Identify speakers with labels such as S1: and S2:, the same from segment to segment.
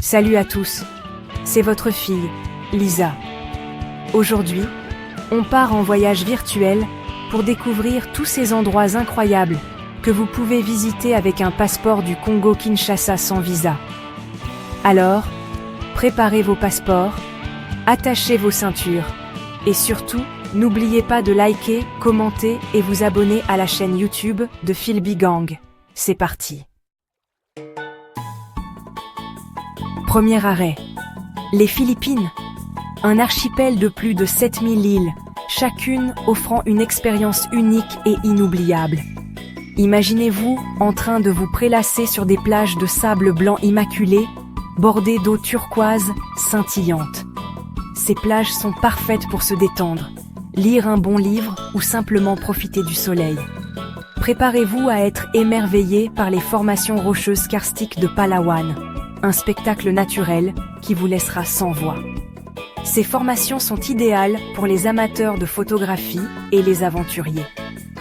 S1: Salut à tous, c'est votre fille, Lisa. Aujourd'hui, on part en voyage virtuel pour découvrir tous ces endroits incroyables que vous pouvez visiter avec un passeport du Congo-Kinshasa sans visa. Alors, préparez vos passeports, attachez vos ceintures et surtout, n'oubliez pas de liker, commenter et vous abonner à la chaîne YouTube de Philby Gang. C'est parti. Premier arrêt. Les Philippines. Un archipel de plus de 7000 îles, chacune offrant une expérience unique et inoubliable. Imaginez-vous en train de vous prélasser sur des plages de sable blanc immaculé, bordées d'eau turquoise scintillante. Ces plages sont parfaites pour se détendre, lire un bon livre ou simplement profiter du soleil. Préparez-vous à être émerveillé par les formations rocheuses karstiques de Palawan, un spectacle naturel qui vous laissera sans voix. Ces formations sont idéales pour les amateurs de photographie et les aventuriers,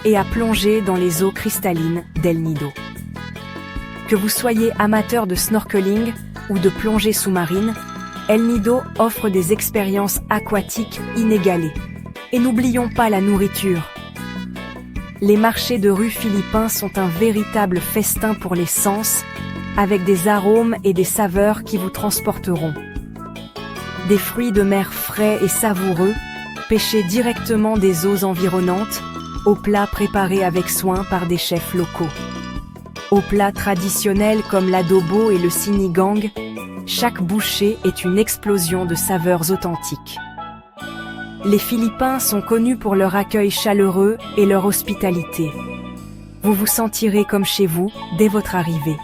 S1: et à plonger dans les eaux cristallines d'El Nido. Que vous soyez amateur de snorkeling ou de plongée sous-marine, El Nido offre des expériences aquatiques inégalées. Et n'oublions pas la nourriture. Les marchés de rue philippins sont un véritable festin pour les sens, avec des arômes et des saveurs qui vous transporteront. Des fruits de mer frais et savoureux, pêchés directement des eaux environnantes, aux plats préparés avec soin par des chefs locaux. Aux plats traditionnels comme l'adobo et le sinigang, chaque bouchée est une explosion de saveurs authentiques. Les Philippins sont connus pour leur accueil chaleureux et leur hospitalité. Vous vous sentirez comme chez vous dès votre arrivée.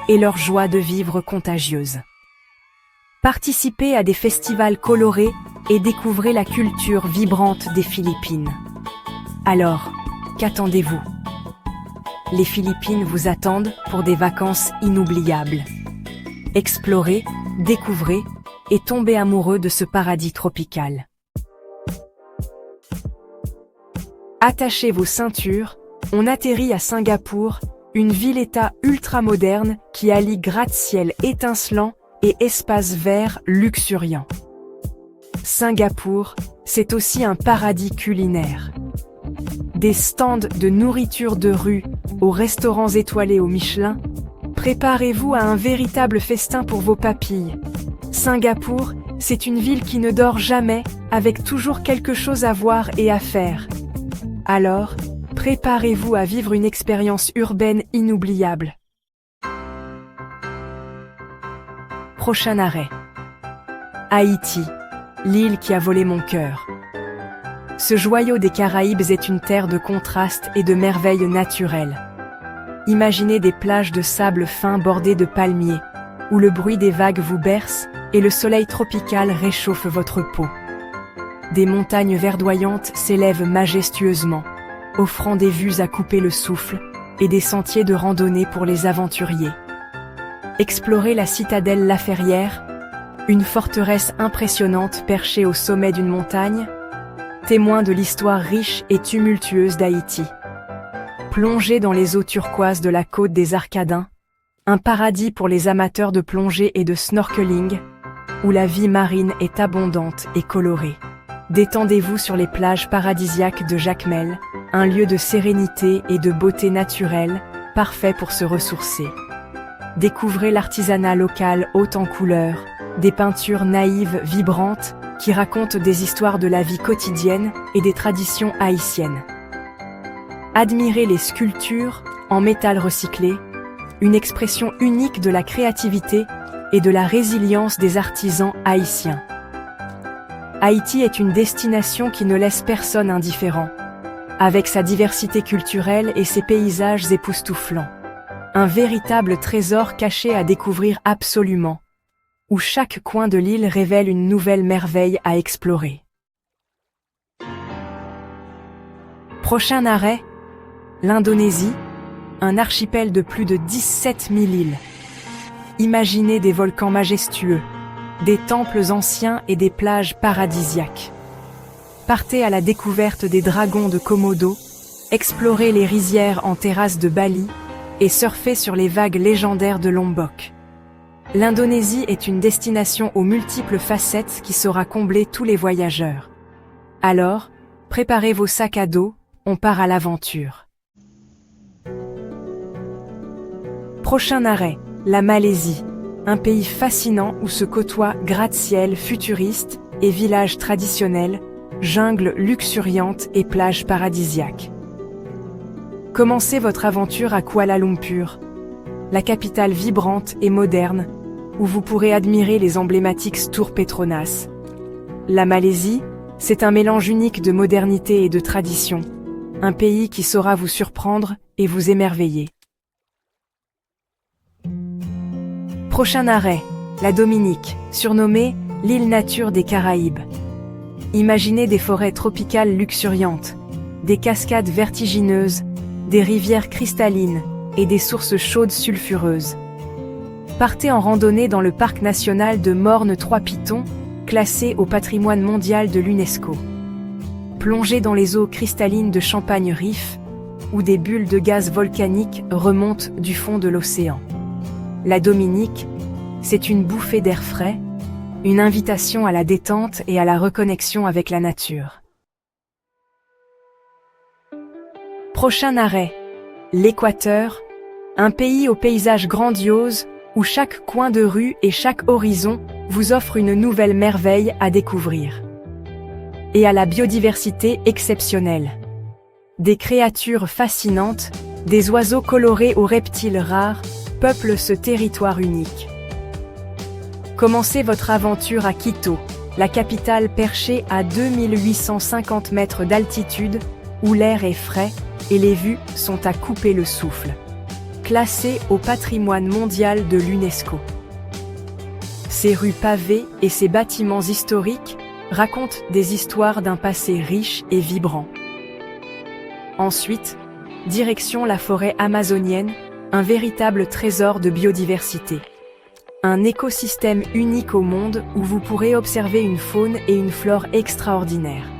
S1: Et leur joie de vivre contagieuse. Participez à des festivals colorés et découvrez la culture vibrante des Philippines. Alors, qu'attendez-vous? Les Philippines vous attendent pour des vacances inoubliables. Explorez, découvrez et tombez amoureux de ce paradis tropical. Attachez vos ceintures, on atterrit à Singapour, une ville-État ultra-moderne qui allie gratte-ciel étincelant et espaces verts luxuriants. Singapour, c'est aussi un paradis culinaire. Des stands de nourriture de rue aux restaurants étoilés au Michelin, préparez-vous à un véritable festin pour vos papilles. Singapour, c'est une ville qui ne dort jamais, avec toujours quelque chose à voir et à faire. Alors, préparez-vous à vivre une expérience urbaine inoubliable. Prochain arrêt. Haïti, l'île qui a volé mon cœur. Ce joyau des Caraïbes est une terre de contrastes et de merveilles naturelles. Imaginez des plages de sable fin bordées de palmiers, où le bruit des vagues vous berce et le soleil tropical réchauffe votre peau. Des montagnes verdoyantes s'élèvent majestueusement, offrant des vues à couper le souffle et des sentiers de randonnée pour les aventuriers. Explorez la citadelle La Ferrière, une forteresse impressionnante perchée au sommet d'une montagne, témoin de l'histoire riche et tumultueuse d'Haïti. Plongez dans les eaux turquoises de la côte des Arcadins, un paradis pour les amateurs de plongée et de snorkeling, où la vie marine est abondante et colorée. Détendez-vous sur les plages paradisiaques de Jacmel, un lieu de sérénité et de beauté naturelle, parfait pour se ressourcer. Découvrez l'artisanat local haut en couleurs, des peintures naïves vibrantes qui racontent des histoires de la vie quotidienne et des traditions haïtiennes. Admirez les sculptures en métal recyclé, une expression unique de la créativité et de la résilience des artisans haïtiens. Haïti est une destination qui ne laisse personne indifférent, avec sa diversité culturelle et ses paysages époustouflants. Un véritable trésor caché à découvrir absolument, où chaque coin de l'île révèle une nouvelle merveille à explorer. Prochain arrêt, l'Indonésie, un archipel de plus de 17 000 îles. Imaginez des volcans majestueux, des temples anciens et des plages paradisiaques. Partez à la découverte des dragons de Komodo, explorez les rizières en terrasse de Bali et surfez sur les vagues légendaires de Lombok. L'Indonésie est une destination aux multiples facettes qui saura combler tous les voyageurs. Alors, préparez vos sacs à dos, on part à l'aventure. Prochain arrêt, la Malaisie, un pays fascinant où se côtoient gratte-ciel futuristes et villages traditionnels, jungles luxuriantes et plages paradisiaques. Commencez votre aventure à Kuala Lumpur, la capitale vibrante et moderne, où vous pourrez admirer les emblématiques tours Petronas. La Malaisie, c'est un mélange unique de modernité et de tradition, un pays qui saura vous surprendre et vous émerveiller. Prochain arrêt, la Dominique, surnommée l'île nature des Caraïbes. Imaginez des forêts tropicales luxuriantes, des cascades vertigineuses, des rivières cristallines et des sources chaudes sulfureuses. Partez en randonnée dans le parc national de Morne-Trois-Pitons, classé au patrimoine mondial de l'UNESCO. Plongez dans les eaux cristallines de Champagne Reef, où des bulles de gaz volcanique remontent du fond de l'océan. La Dominique, c'est une bouffée d'air frais, une invitation à la détente et à la reconnexion avec la nature. Prochain arrêt, l'Équateur, un pays au paysage grandiose où chaque coin de rue et chaque horizon vous offre une nouvelle merveille à découvrir. Et à la biodiversité exceptionnelle. Des créatures fascinantes, des oiseaux colorés aux reptiles rares, peuplent ce territoire unique. Commencez votre aventure à Quito, la capitale perchée à 2850 mètres d'altitude, où l'air est frais et les vues sont à couper le souffle. Classée au patrimoine mondial de l'UNESCO. Ses rues pavées et ses bâtiments historiques racontent des histoires d'un passé riche et vibrant. Ensuite, direction la forêt amazonienne, un véritable trésor de biodiversité. Un écosystème unique au monde où vous pourrez observer une faune et une flore extraordinaires.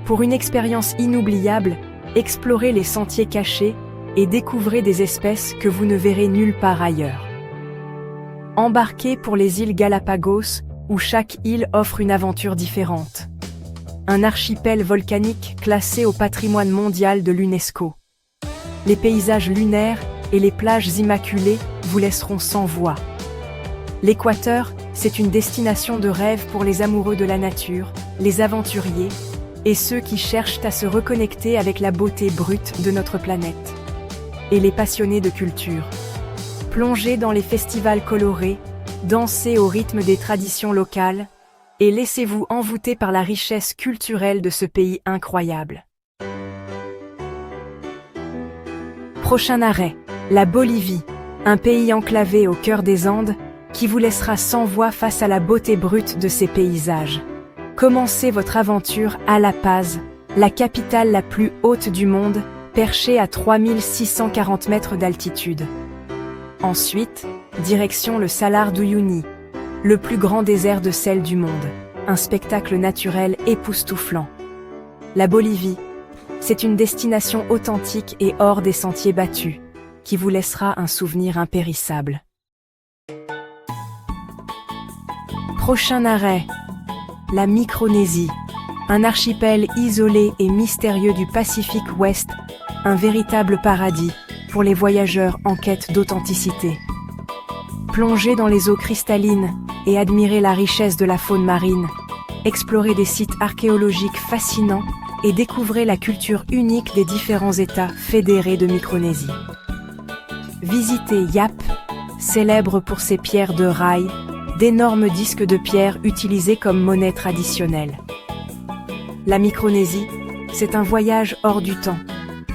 S1: Pour une expérience inoubliable, explorez les sentiers cachés et découvrez des espèces que vous ne verrez nulle part ailleurs. Embarquez pour les îles Galapagos, où chaque île offre une aventure différente. Un archipel volcanique classé au patrimoine mondial de l'UNESCO. Les paysages lunaires et les plages immaculées vous laisseront sans voix. L'Équateur, c'est une destination de rêve pour les amoureux de la nature, les aventuriers et ceux qui cherchent à se reconnecter avec la beauté brute de notre planète. Et les passionnés de culture. Plongez dans les festivals colorés, dansez au rythme des traditions locales et laissez-vous envoûter par la richesse culturelle de ce pays incroyable. Prochain arrêt, la Bolivie, un pays enclavé au cœur des Andes qui vous laissera sans voix face à la beauté brute de ses paysages. Commencez votre aventure à La Paz, la capitale la plus haute du monde, perchée à 3640 mètres d'altitude. Ensuite, direction le Salar d'Uyuni, le plus grand désert de sel du monde, un spectacle naturel époustouflant. La Bolivie, c'est une destination authentique et hors des sentiers battus, qui vous laissera un souvenir impérissable. Prochain arrêt, la Micronésie, un archipel isolé et mystérieux du Pacifique Ouest, un véritable paradis pour les voyageurs en quête d'authenticité. Plongez dans les eaux cristallines et admirez la richesse de la faune marine, explorez des sites archéologiques fascinants et découvrez la culture unique des différents États fédérés de Micronésie. Visitez Yap, célèbre pour ses pierres de rail, d'énormes disques de pierre utilisés comme monnaie traditionnelle. La Micronésie, c'est un voyage hors du temps,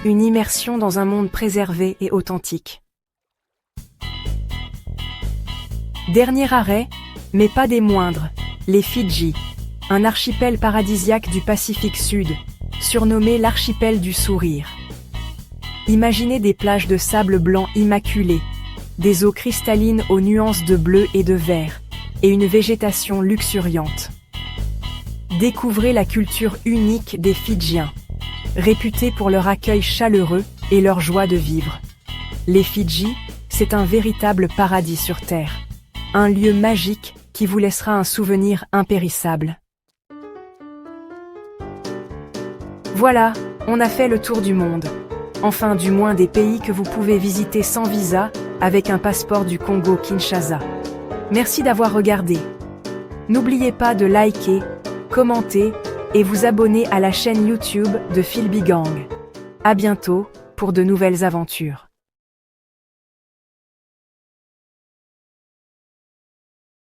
S1: une immersion dans un monde préservé et authentique. Dernier arrêt, mais pas des moindres, les Fidji, un archipel paradisiaque du Pacifique Sud, surnommé l'archipel du sourire. Imaginez des plages de sable blanc immaculé, des eaux cristallines aux nuances de bleu et de vert, et une végétation luxuriante. Découvrez la culture unique des Fidjiens, réputés pour leur accueil chaleureux et leur joie de vivre. Les Fidji, c'est un véritable paradis sur Terre. un lieu magique qui vous laissera un souvenir impérissable. Voilà, on a fait le tour du monde. Enfin, du moins des pays que vous pouvez visiter sans visa, avec un passeport du Congo-Kinshasa. Merci d'avoir regardé. N'oubliez pas de liker, commenter et vous abonner à la chaîne YouTube de Philby Gang. À bientôt pour de nouvelles aventures.